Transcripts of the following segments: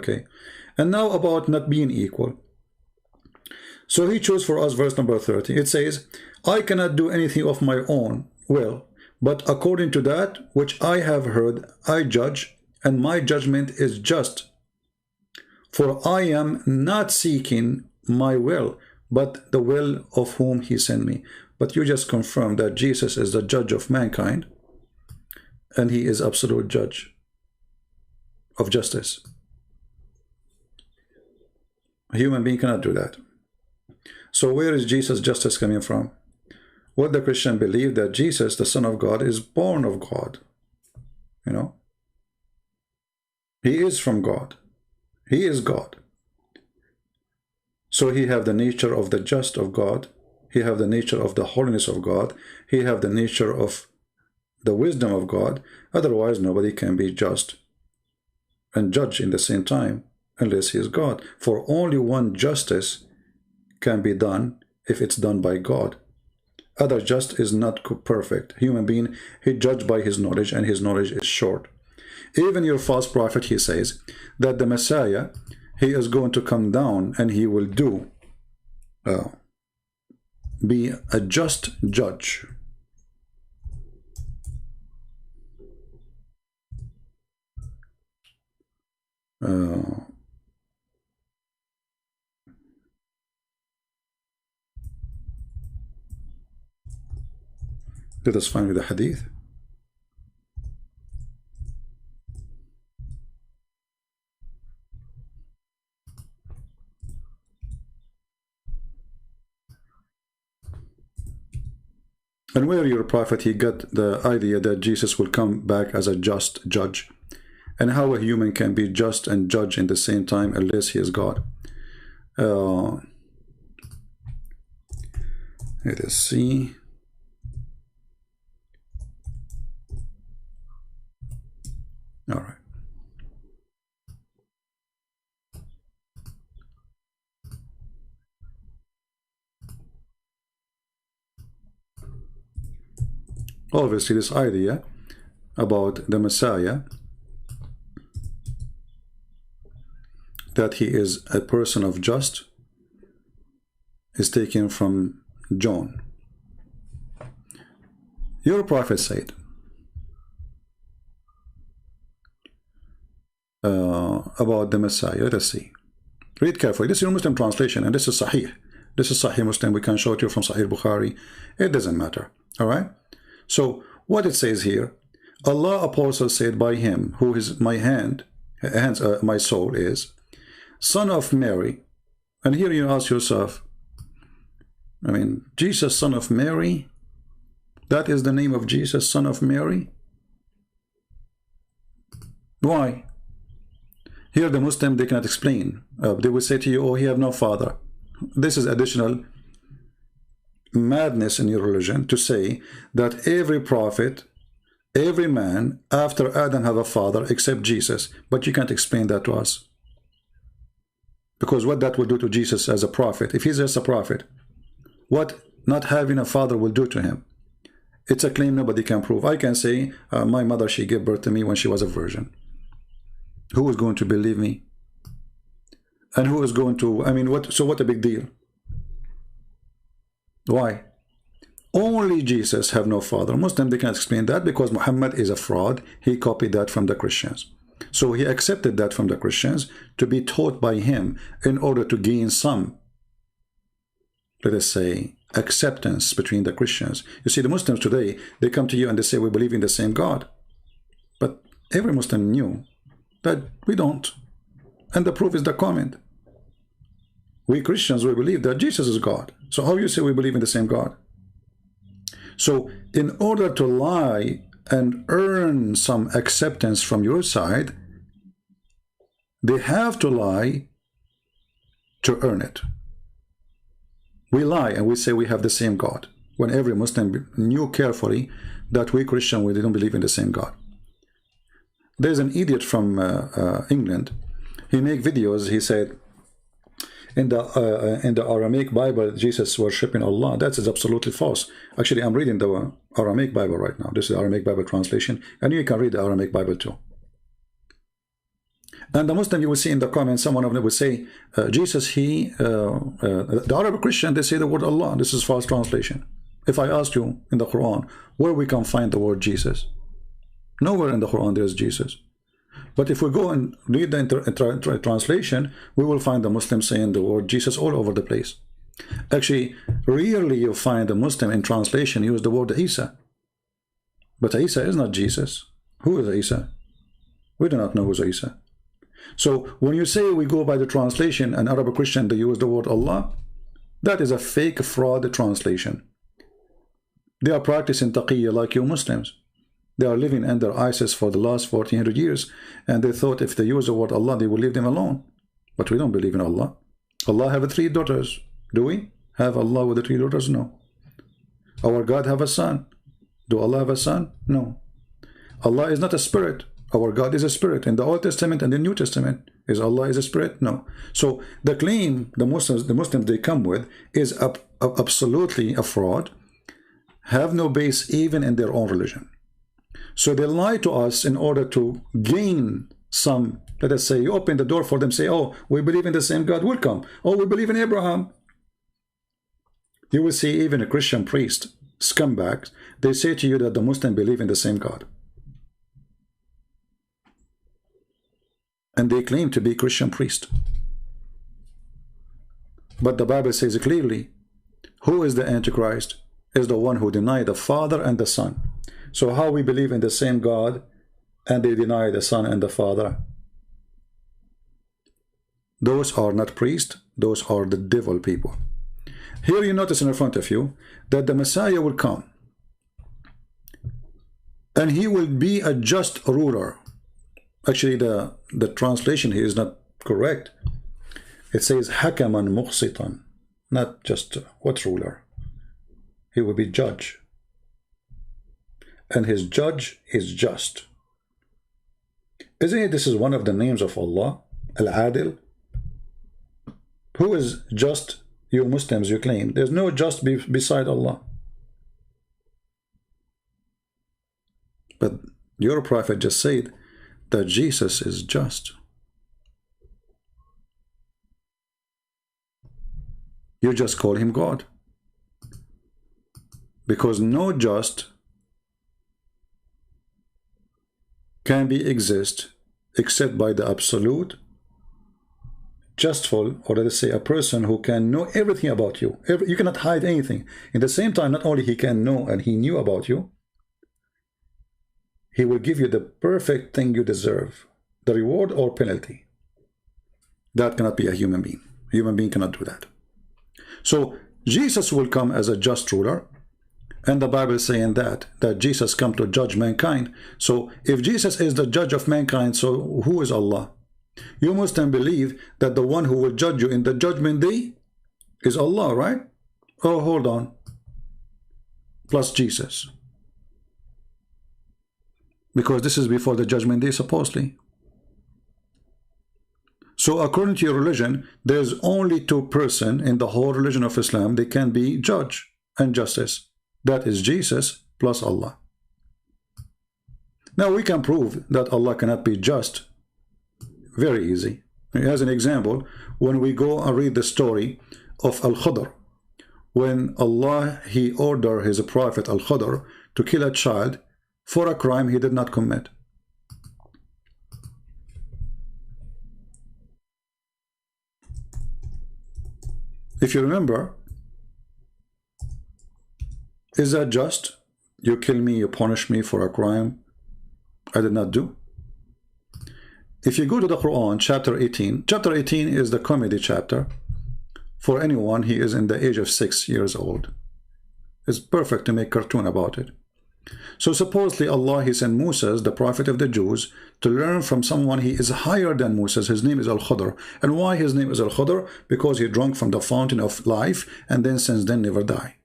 Okay, and now about not being equal. So he chose for us verse number 30. It says, I cannot do anything of my own will, but according to that which I have heard, I judge, and my judgment is just. For I am not seeking my will, but the will of whom he sent me. But you just confirmed that Jesus is the judge of mankind, and he is absolute judge of justice. A human being cannot do that. So where is Jesus' justice coming from? What the Christian believe, that Jesus, the Son of God, is born of God. You know, he is from God. He is God. So he have the nature of the just of God. He have the nature of the holiness of God. He have the nature of the wisdom of God. Otherwise, nobody can be just and judge in the same time unless he is God. For only one justice can be done if it's done by God. Other just is not perfect. Human being, he judged by his knowledge, and his knowledge is short. Even your false prophet, he says that the Messiah, he is going to come down and he will be a just judge. Let us find the hadith. And where your prophet, he got the idea that Jesus will come back as a just judge, and how a human can be just and judge in the same time unless he is God. Let us see. All right. Obviously, this idea about the Messiah, that he is a person of just, is taken from John. Your prophet said about the Messiah. Let us see. Read carefully. This is your Muslim translation, and this is Sahih. This is Sahih Muslim. We can show it to you from Sahih Bukhari. It doesn't matter. All right. So what it says here, Allah apostle said by him who is my my soul is, son of Mary. And here you ask yourself, I mean, Jesus, son of Mary, that is the name of Jesus, son of Mary? Why? Here the Muslim, they cannot explain. They will say to you, oh, he have no father. This is additional madness in your religion to say that every prophet, every man after Adam have a father except Jesus. But you can't explain that to us, because what that will do to Jesus as a prophet, if he's just a prophet, what not having a father will do to him. It's a claim nobody can prove. I can say my mother, she gave birth to me when she was a virgin. Who is going to believe me? And who is going to, I mean, what a big deal. Why? Only Jesus have no father. Muslim, they can't explain that because Muhammad is a fraud. He copied that from the Christians. So he accepted that from the Christians to be taught by him in order to gain some, let us say, acceptance between the Christians. You see, the Muslims today, they come to you and they say we believe in the same God. But every Muslim knew that we don't. And the proof is the comment. We Christians, we believe that Jesus is God. So how you say we believe in the same God? So in order to lie and earn some acceptance from your side, they have to lie to earn it. We lie and we say we have the same God, when every Muslim knew carefully that we Christian, we don't believe in the same God. There's an idiot from England. He make videos. He said in the Aramaic Bible, Jesus worshiping Allah. That is absolutely false. Actually, I'm reading the Aramaic Bible right now. This is the Aramaic Bible translation, and you can read the Aramaic Bible too. And the Muslim, you will see in the comments, someone of them will say, Jesus, the Arab Christian, they say the word Allah. This is false translation. If I ask you in the Quran, where we can find the word Jesus? Nowhere in the Quran there is Jesus. But if we go and read the translation, we will find the Muslim saying the word Jesus all over the place. Actually, rarely you find a Muslim in translation use the word Isa. But Isa is not Jesus. Who is Isa? We do not know who's Isa. So when you say we go by the translation and Arab Christian, they use the word Allah, that is a fake fraud translation. They are practicing taqiyya like you Muslims. They are living under ISIS for the last 1400 years, and they thought if they use the word Allah, they will leave them alone. But we don't believe in Allah. Allah have 3 daughters. Do we have Allah with the 3 daughters? No. Our God have a son. Do Allah have a son? No. Allah is not a spirit. Our God is a spirit. In the Old Testament and the New Testament, is Allah is a spirit? No. So the claim the Muslims they come with is absolutely a fraud, have no base even in their own religion. So they lie to us in order to gain some, let us say, you open the door for them, say, oh, we believe in the same God, welcome. Oh, we believe in Abraham. You will see even a Christian priest, scumbags, they say to you that the Muslims believe in the same God. And they claim to be Christian priest. But the Bible says clearly, who is the Antichrist? Is the one who denied the Father and the Son. So how we believe in the same God and they deny the Son and the Father? Those are not priests, those are the devil people. Here you notice in front of you that the Messiah will come and he will be a just ruler. Actually the translation here is not correct. It says hakaman muqsitan, not just what ruler. He will be judge, and his judge is just. Isn't it this is one of the names of Allah, Al-Adil? Who is just? You Muslims, you claim there's no just beside Allah. But your prophet just said that Jesus is just. You just call him God. Because no just can be exist except by the absolute justful, or let us say a person who can know everything about you. You cannot hide anything. In the same time, not only he can know and he knew about you, he will give you the perfect thing you deserve, the reward or penalty. That cannot be a human being. A human being cannot do that. So Jesus will come as a just ruler, and the Bible is saying that Jesus come to judge mankind. So if Jesus is the judge of mankind, so who is Allah? You must then believe that the one who will judge you in the judgment day is Allah, right? Oh, hold on. Plus Jesus. Because this is before the judgment day, supposedly. So according to your religion, there's only 2 persons in the whole religion of Islam. They can be judge and justice. That is Jesus plus Allah. Now we can prove that Allah cannot be just. Very easy. As an example, when we go and read the story of Al-Khudr, when Allah, he ordered his prophet Al-Khudr to kill a child for a crime he did not commit. If you remember, is that just? You kill me, you punish me for a crime I did not do? If you go to the Quran, chapter 18 is the comedy chapter. For anyone, he is in the age of 6 years old. It's perfect to make cartoon about it. So supposedly Allah, he sent Moses, the prophet of the Jews, to learn from someone he is higher than Moses. His name is Al-Khudr. And why his name is Al-Khudr? Because he drank from the fountain of life and then since then never die.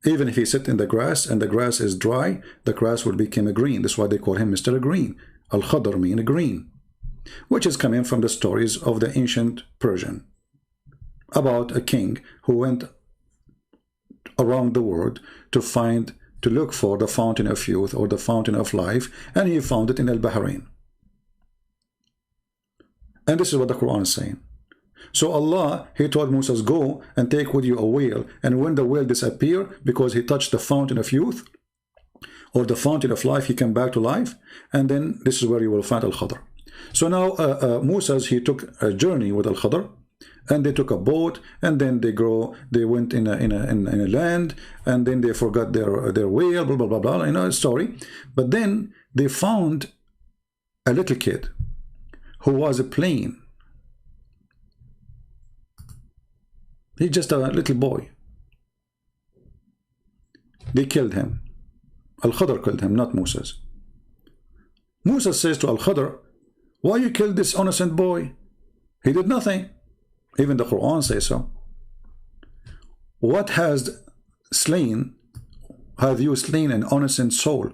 Even if he sit in the grass and the grass is dry, the grass will become green. That's why they call him Mr. Green. Al-Khudr means green, which is coming from the stories of the ancient Persian about a king who went around the world to look for the fountain of youth or the fountain of life, and he found it in Al-Bahrain. And this is what the Quran is saying. So Allah, he told Moses, go and take with you a whale, and when the whale disappeared because he touched the fountain of youth or the fountain of life, he came back to life, and then this is where you will find Al-Khadr. So now Moses, he took a journey with Al-Khadr, and they took a boat, and then they went in a land, and then they forgot their whale, blah blah blah blah, you know, a story. But then they found a little kid who was playing. He's just a little boy. They killed him. Al-Khadr killed him, not Moses. Moses says to Al-Khadr, why you killed this innocent boy? He did nothing. Even the Quran says so. What have you slain an innocent soul?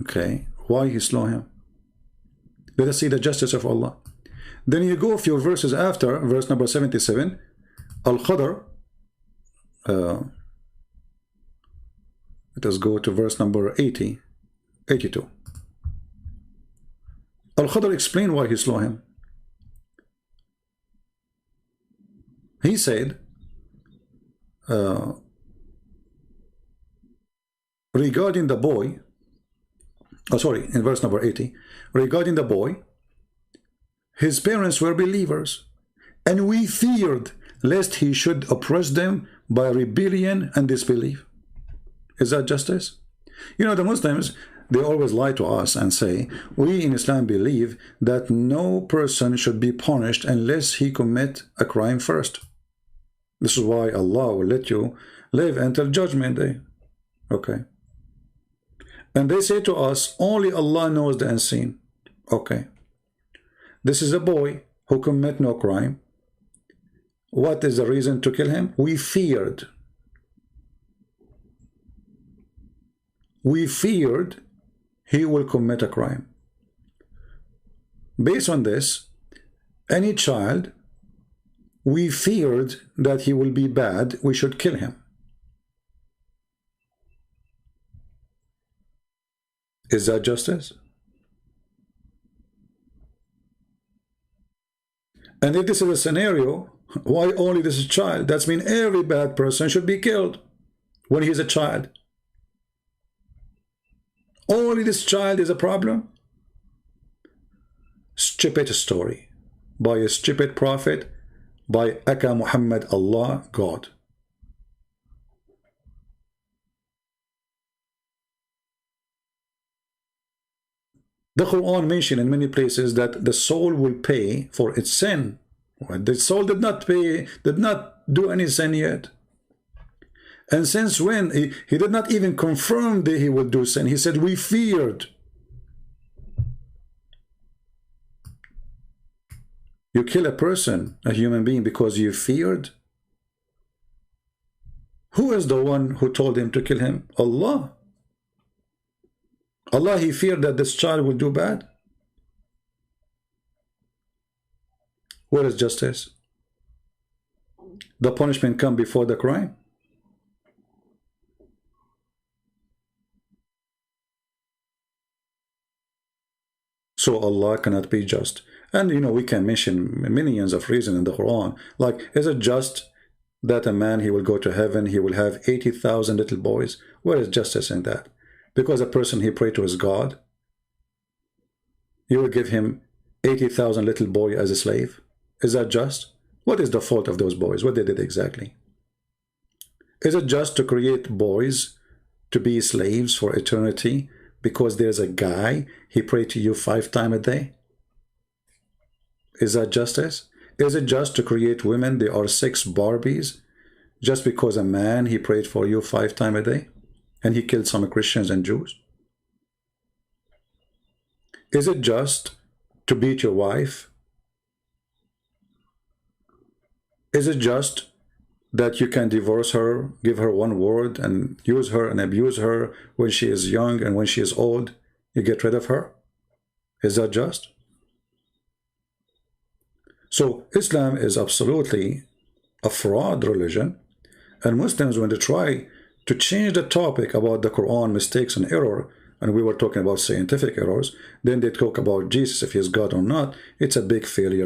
Okay, why he slew him? Let us see the justice of Allah. Then you go a few verses after, verse number 77, Al-Khadr, let us go to verse number 82. Al-Khadr explained why he slew him. He said, regarding the boy, in verse number 80, regarding the boy, his parents were believers, and we feared lest he should oppress them by rebellion and disbelief. Is that justice? You know, the Muslims, they always lie to us and say, we in Islam believe that no person should be punished unless he commit a crime first. This is why Allah will let you live until judgment day. Okay. And they say to us, only Allah knows the unseen. Okay. This is a boy who commit no crime. What is the reason to kill him? We feared. We feared he will commit a crime. Based on this, any child, we feared that he will be bad, we should kill him. Is that justice? And if this is a scenario, why only this child? That means every bad person should be killed when he is a child. Only this child is a problem? Stupid story by a stupid prophet, by Aka Muhammad, Allah, God. The Quran mentioned in many places that the soul will pay for its sin. The soul did not pay, did not do any sin yet. And since when? He did not even confirm that he would do sin. He said, we feared. You kill a person, a human being, because you feared? Who is the one who told him to kill him? Allah. Allah, he feared that this child will do bad. Where is justice? The punishment come before the crime. So Allah cannot be just. And you know, we can mention millions of reasons in the Quran. Like, is it just that a man, he will go to heaven, he will have 80,000 little boys? Where is justice in that? Because a person, he prayed to his God, you will give him 80,000 little boy as a slave. Is that just? What is the fault of those boys? What they did exactly? Is it just to create boys to be slaves for eternity because there's a guy, he prayed to you 5 times a day? Is that justice? Is it just to create women, they are sex Barbies, just because a man, he prayed for you 5 times a day? And he killed some Christians and Jews? Is it just to beat your wife? Is it just that you can divorce her, give her one word, and use her and abuse her when she is young, and when she is old, you get rid of her? Is that just? So Islam is absolutely a fraud religion, and Muslims, when they try to change the topic about the Quran mistakes and error, and we were talking about scientific errors, then they talk about Jesus, if he's God or not. It's a big failure.